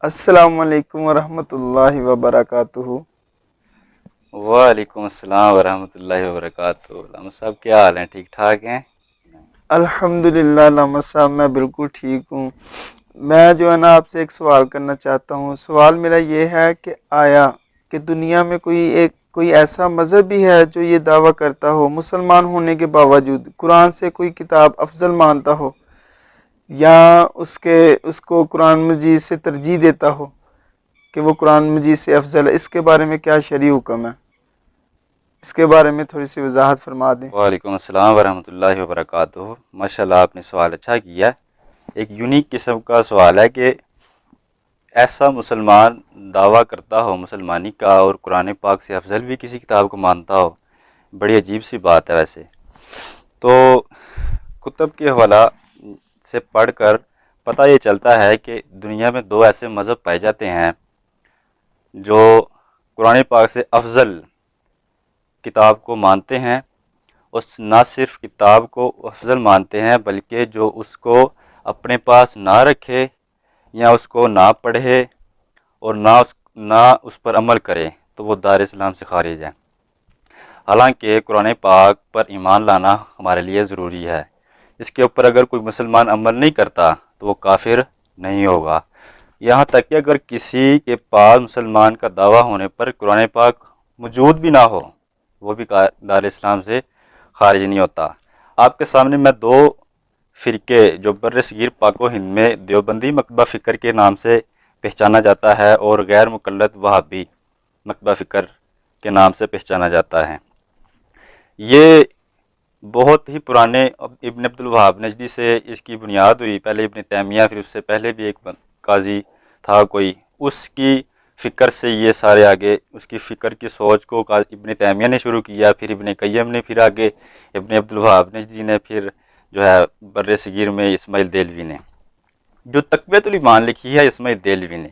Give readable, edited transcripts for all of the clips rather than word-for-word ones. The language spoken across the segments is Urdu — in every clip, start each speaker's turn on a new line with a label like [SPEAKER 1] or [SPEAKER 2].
[SPEAKER 1] السلام علیکم ورحمۃ اللہ وبرکاتہ۔
[SPEAKER 2] وعلیکم السلام ورحمۃ اللہ وبرکاتہ۔ علامہ صاحب کیا حال ہیں؟ ٹھیک ٹھاک ہیں؟
[SPEAKER 1] الحمدللہ علامہ صاحب میں بالکل ٹھیک ہوں۔ میں جو ہے نا آپ سے ایک سوال کرنا چاہتا ہوں۔ سوال میرا یہ ہے کہ آیا کہ دنیا میں کوئی ایسا مذہب بھی ہے جو یہ دعویٰ کرتا ہو مسلمان ہونے کے باوجود قرآن سے کوئی کتاب افضل مانتا ہو یا اس کو قرآن مجید سے ترجیح دیتا ہو کہ وہ قرآن مجید سے افضل ہے؟ اس کے بارے میں کیا شرعی حکم ہے؟ اس کے بارے میں تھوڑی سی وضاحت فرما دیں۔
[SPEAKER 2] وعلیکم السلام ورحمۃ اللہ وبرکاتہ۔ ماشاءاللہ آپ نے سوال اچھا کیا ہے۔ ایک یونیک قسم کا سوال ہے کہ ایسا مسلمان دعویٰ کرتا ہو مسلمانی کا اور قرآن پاک سے افضل بھی کسی کتاب کو مانتا ہو، بڑی عجیب سی بات ہے۔ ویسے تو کتب کے حوالہ سے پڑھ کر پتہ یہ چلتا ہے کہ دنیا میں دو ایسے مذہب پائے جاتے ہیں جو قرآن پاک سے افضل کتاب کو مانتے ہیں، اور نہ صرف کتاب کو افضل مانتے ہیں بلکہ جو اس کو اپنے پاس نہ رکھے یا اس کو نہ پڑھے اور نہ اس پر عمل کرے تو وہ دار اسلام سے خارج ہے۔ حالانکہ قرآن پاک پر ایمان لانا ہمارے لیے ضروری ہے، اس کے اوپر اگر کوئی مسلمان عمل نہیں کرتا تو وہ کافر نہیں ہوگا۔ یہاں تک کہ اگر کسی کے پاس مسلمان کا دعویٰ ہونے پر قرآن پاک موجود بھی نہ ہو وہ بھی دار اسلام سے خارج نہیں ہوتا۔ آپ کے سامنے میں دو فرقے جو بر صغیر پاک و ہند میں دیوبندی مکتبہ فکر کے نام سے پہچانا جاتا ہے اور غیر مقلد وہابی مکتبہ فکر کے نام سے پہچانا جاتا ہے، یہ بہت ہی پرانے ابن عبد الوہاب نجدی سے اس کی بنیاد ہوئی۔ پہلے ابن تیمیہ، پھر اس سے پہلے بھی ایک قاضی تھا کوئی، اس کی فکر سے یہ سارے آگے اس کی فکر کی سوچ کو ابن تیمیہ نے شروع کیا، پھر ابن قیم نے، پھر آگے ابن عبد الوہاب نجدی نے، پھر جو ہے بر صغیر میں اسماعیل دہلوی نے جو تقویۃ الایمان لکھی ہے، اسماعیل دہلوی نے،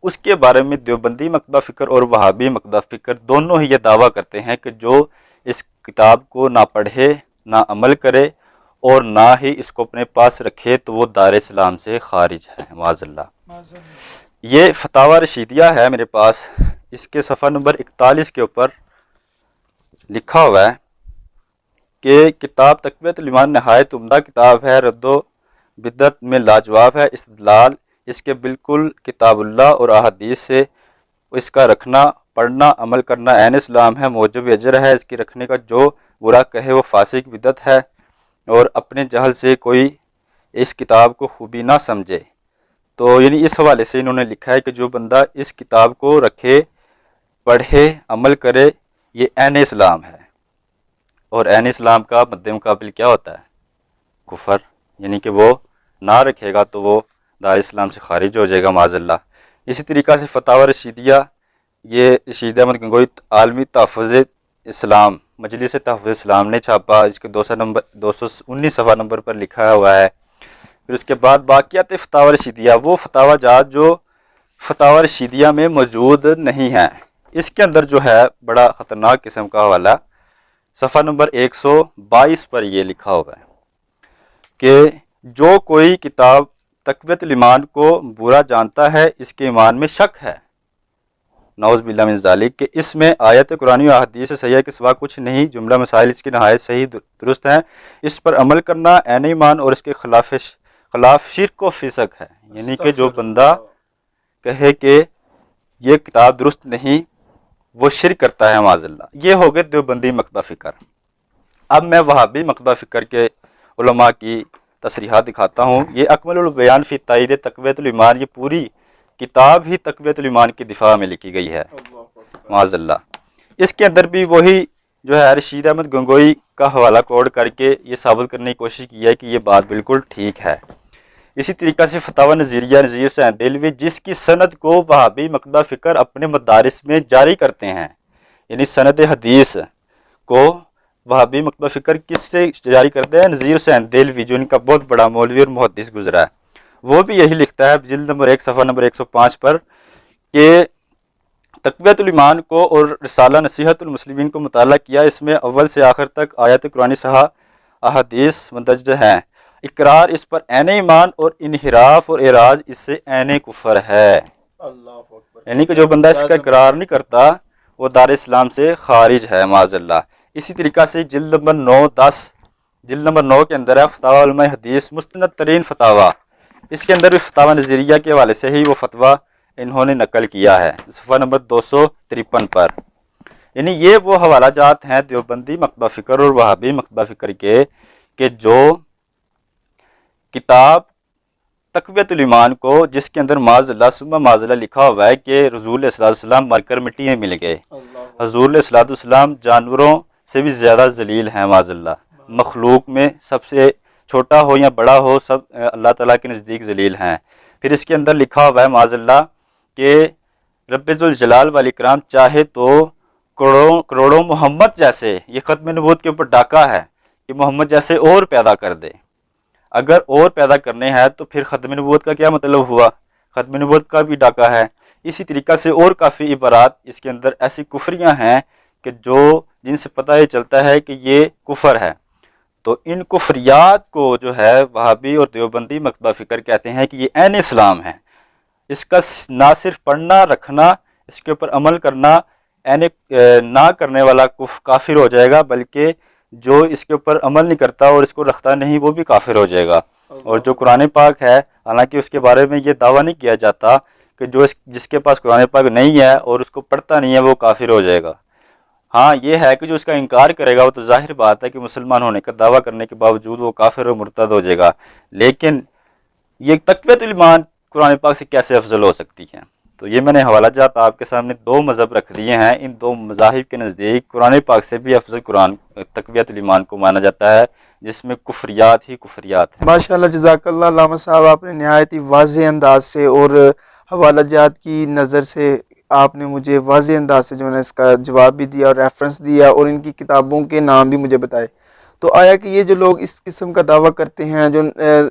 [SPEAKER 2] اس کے بارے میں دیوبندی مکتبہ فکر اور وہابی مکتبہ فکر دونوں ہی یہ دعویٰ کرتے ہیں کہ جو اس کتاب کو نہ پڑھے نہ عمل کرے اور نہ ہی اس کو اپنے پاس رکھے تو وہ دار اسلام سے خارج ہے، معاذ اللہ۔ یہ فتاوی رشیدیہ ہے میرے پاس، اس کے صفحہ نمبر 41 کے اوپر لکھا ہوا ہے کہ کتاب تقویۃ الایمان نہایت عمدہ کتاب ہے، رد و بدعت میں لاجواب ہے، استدلال اس کے بالکل کتاب اللہ اور احادیث سے اس کا رکھنا، پڑھنا، عمل کرنا عین اسلام ہے، موجب اجر ہے، اس کی رکھنے کا جو برا کہے وہ فاسق بدعت ہے، اور اپنے جہل سے کوئی اس کتاب کو خوبی نہ سمجھے۔ تو یعنی اس حوالے سے انہوں نے لکھا ہے کہ جو بندہ اس کتاب کو رکھے، پڑھے، عمل کرے، یہ عین اسلام ہے، اور عین اسلام کا مد مقابل کیا ہوتا ہے؟ کفر، یعنی کہ وہ نہ رکھے گا تو وہ دار اسلام سے خارج ہو جائے گا، معاذ اللہ۔ اسی طریقہ سے فتاوی رشیدیہ، یہ رشید احمد گنگوئی عالمی تحفظ اسلام، مجلس تحفظ اسلام نے چھاپا، اس کے 219 صفحہ نمبر پر لکھا ہوا ہے۔ پھر اس کے بعد باقیات فتاوی رشیدیہ، وہ فتاوی جات جو فتاوی رشیدیہ میں موجود نہیں ہیں، اس کے اندر جو ہے بڑا خطرناک قسم کا حوالہ صفحہ نمبر 122 پر یہ لکھا ہوا ہے کہ جو کوئی کتاب تقویۃ الایمان کو برا جانتا ہے، اس کے ایمان میں شک ہے، نعوذ باللہ من ذالک، کہ اس میں آیت قرآنی و احادیث صحیحہ کے سوا کچھ نہیں، جملہ مسائل اس کی نہایت صحیح درست ہیں، اس پر عمل کرنا عین ایمان اور اس کے خلاف شرک و فسق ہے۔ یعنی کہ جو بندہ کہے کہ یہ کتاب درست نہیں وہ شرک کرتا ہے، معاذ اللہ۔ یہ ہو گئے دیوبندی مکتبہ فکر۔ اب میں وہابی مکتبہ فکر کے علماء کی تصریحات دکھاتا ہوں۔ یہ اکمل البیان فی تائید تقویۃ الایمان، یہ پوری کتاب ہی تقویۃ الایمان کی دفاع میں لکھی گئی ہے، معاذ اللہ۔ اس کے اندر بھی وہی جو ہے رشید احمد گنگوئی کا حوالہ کوڈ کر کے یہ ثابت کرنے کی کوشش کی ہے کہ یہ بات بالکل ٹھیک ہے۔ اسی طریقہ سے فتاوی نظیریہ نذیر حسین دہلوی، جس کی سند کو وہابی مکتبہ فکر اپنے مدارس میں جاری کرتے ہیں، یعنی سند حدیث کو وہابی مکتبہ فکر کس سے جاری کرتے ہیں؟ نذیر حسین دہلوی، جو ان کا بہت بڑا مولوی اور محدث گزرا ہے، وہ بھی یہی لکھتا ہے جلد نمبر 1 صفحہ نمبر 105 پر کہ تقویۃ الایمان کو اور رسالہ نصیحت المسلمین کو مطالعہ کیا، اس میں اول سے آخر تک آیت قرآنی صحیحہ احادیث مندرج ہیں، اقرار اس پر عین ایمان اور انحراف اور اعراض اس سے عین کفر ہے۔
[SPEAKER 1] اللہ اکبر،
[SPEAKER 2] یعنی کہ جو بندہ اس کا اقرار نہیں کرتا وہ دار اسلام سے خارج ہے معاذ اللہ۔ اسی طریقہ سے جلد نمبر 9 کے اندر ہے فتاوی علماء حدیث مستند ترین فتاوی، اس کے اندر بھی فتاوی نظریہ کے حوالے سے ہی وہ فتویٰ انہوں نے نقل کیا ہے صفحہ نمبر 253 پر۔ یعنی یہ وہ حوالہ جات ہیں دیوبندی مکتبہ فکر اور وہابی مکتبہ فکر کے، کہ جو کتاب تقویت الایمان کو، جس کے اندر معاذ اللہ ثم معاذ اللہ لکھا ہوا ہے کہ رسول علیہ الصلوۃ والسلام مر کر مٹی میں مل گئے، حضور علیہ الصلوۃ والسلام جانوروں سے بھی زیادہ ذلیل ہیں معاذ اللہ، مخلوق میں سب سے چھوٹا ہو یا بڑا ہو سب اللہ تعالیٰ کے نزدیک ذلیل ہیں۔ پھر اس کے اندر لکھا ہوا ہے معاذ اللہ کہ رب ذوالجلال والاکرام چاہے تو کروڑوں محمد جیسے، یہ ختم نبوت کے اوپر ڈاکہ ہے کہ محمد جیسے اور پیدا کر دے۔ اگر اور پیدا کرنے ہیں تو پھر ختم نبوت کا کیا مطلب ہوا؟ ختم نبوت کا بھی ڈاکہ ہے۔ اسی طریقہ سے اور کافی عبارات اس کے اندر ایسی کفریاں ہیں کہ جن سے پتہ یہ چلتا ہے کہ یہ کفر ہے۔ تو ان کفریات کو جو ہے وہابی اور دیوبندی مکتبہ فکر کہتے ہیں کہ یہ عین اسلام ہے۔ اس کا نہ صرف پڑھنا رکھنا، اس کے اوپر عمل کرنا نہ کرنے والا کافر ہو جائے گا، بلکہ جو اس کے اوپر عمل نہیں کرتا اور اس کو رکھتا نہیں وہ بھی کافر ہو جائے گا۔ اور جو قرآن پاک ہے، حالانکہ اس کے بارے میں یہ دعویٰ نہیں کیا جاتا کہ جس کے پاس قرآن پاک نہیں ہے اور اس کو پڑھتا نہیں ہے وہ کافر ہو جائے گا۔ ہاں یہ ہے کہ جو اس کا انکار کرے گا وہ تو ظاہر بات ہے کہ مسلمان ہونے کا دعویٰ کرنے کے باوجود وہ کافر و مرتد ہو جائے گا، لیکن یہ تقویت الایمان قرآن پاک سے کیسے افضل ہو سکتی ہے؟ تو یہ میں نے حوالہ جات آپ کے سامنے 2 مذہب رکھ دیے ہیں۔ ان 2 مذاہب کے نزدیک قرآن پاک سے بھی افضل قرآن تقویت الایمان کو مانا جاتا ہے، جس میں کفریات ہی کفریات ہیں۔
[SPEAKER 1] ماشاءاللہ، جزاک اللہ علامہ صاحب، آپ نے نہایت ہی واضح انداز سے اور حوالہ جات کی نظر سے آپ نے مجھے واضح انداز سے جو ہے اس کا جواب بھی دیا اور ریفرنس دیا اور ان کی کتابوں کے نام بھی مجھے بتائے۔ تو آیا کہ یہ جو لوگ اس قسم کا دعویٰ کرتے ہیں، جو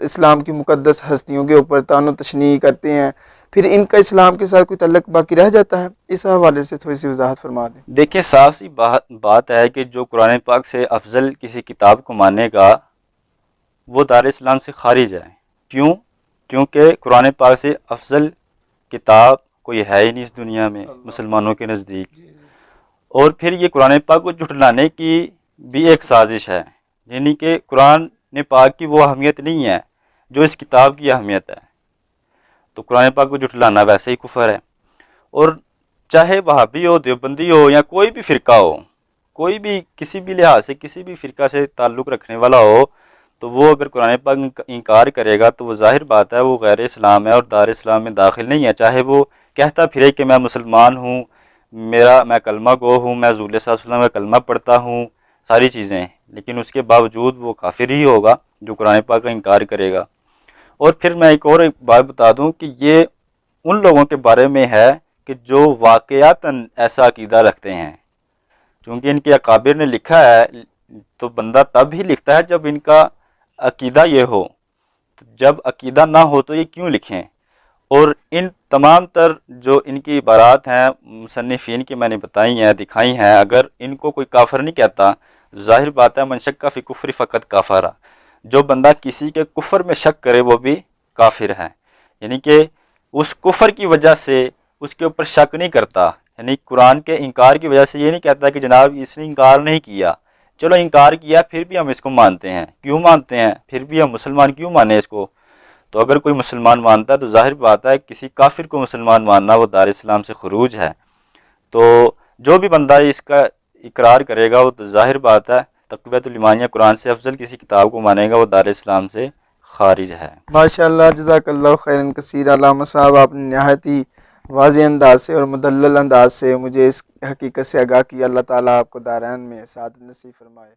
[SPEAKER 1] اسلام کی مقدس ہستیوں کے اوپر طعن و تشنیع کرتے ہیں، پھر ان کا اسلام کے ساتھ کوئی تعلق باقی رہ جاتا ہے؟ اس حوالے سے تھوڑی سی وضاحت فرما دیں۔
[SPEAKER 2] دیکھیں صاف سی بات ہے کہ جو قرآن پاک سے افضل کسی کتاب کو مانے گا وہ دار اسلام سے خارج ہے۔ کیوں؟ کیونکہ قرآن پاک سے افضل کتاب کوئی ہے ہی نہیں اس دنیا میں مسلمانوں کے نزدیک۔ اور پھر یہ قرآن پاک کو جھٹلانے کی بھی ایک سازش ہے، یعنی کہ قرآن پاک کی وہ اہمیت نہیں ہے جو اس کتاب کی اہمیت ہے۔ تو قرآن پاک کو جھٹلانا ویسے ہی کفر ہے۔ اور چاہے وہابی ہو، دیوبندی ہو یا کوئی بھی فرقہ ہو، کوئی بھی کسی بھی لحاظ سے کسی بھی فرقہ سے تعلق رکھنے والا ہو، تو وہ اگر قرآن پاک کا انکار کرے گا تو وہ ظاہر بات ہے وہ غیر اسلام ہے اور دار اسلام میں داخل نہیں ہے، چاہے وہ کہتا پھرے کہ میں مسلمان ہوں، میں کلمہ گو ہوں، میں رسول صلی اللہ علیہ وسلم کا کلمہ پڑھتا ہوں، ساری چیزیں، لیکن اس کے باوجود وہ کافر ہی ہوگا جو قرآن پاک کا انکار کرے گا۔ اور پھر میں ایک بات بتا دوں کہ یہ ان لوگوں کے بارے میں ہے کہ جو واقعاتاً ایسا عقیدہ رکھتے ہیں، چونکہ ان کے اکابر نے لکھا ہے تو بندہ تب ہی لکھتا ہے جب ان کا عقیدہ یہ ہو، تو جب عقیدہ نہ ہو تو یہ کیوں لکھیں؟ اور ان تمام تر جو ان کی عبارات ہیں مصنفین کی میں نے بتائی ہیں، دکھائی ہیں، اگر ان کو کوئی کافر نہیں کہتا، ظاہر بات ہے من شک فی کفر فقط کافر، جو بندہ کسی کے کفر میں شک کرے وہ بھی کافر ہے، یعنی کہ اس کفر کی وجہ سے اس کے اوپر شک نہیں کرتا، یعنی قرآن کے انکار کی وجہ سے یہ نہیں کہتا کہ جناب اس نے انکار نہیں کیا، چلو انکار کیا پھر بھی ہم اس کو مانتے ہیں، کیوں مانتے ہیں؟ پھر بھی ہم مسلمان کیوں مانیں اس کو؟ تو اگر کوئی مسلمان مانتا ہے تو ظاہر بات ہے کسی کافر کو مسلمان ماننا وہ دار اسلام سے خروج ہے۔ تو جو بھی بندہ اس کا اقرار کرے گا وہ تو ظاہر بات ہے تقویت الایمان یا قرآن سے افضل کسی کتاب کو مانے گا وہ دار اسلام سے خارج ہے۔
[SPEAKER 1] ماشاءاللہ، جزاک اللہ خیرن کثیر علامہ صاحب، آپ نے نہایت ہی واضح انداز سے اور مدلل انداز سے مجھے اس حقیقت سے آگاہ کیا۔ اللہ تعالیٰ آپ کو دارین میں سعادت نصیب فرمائے۔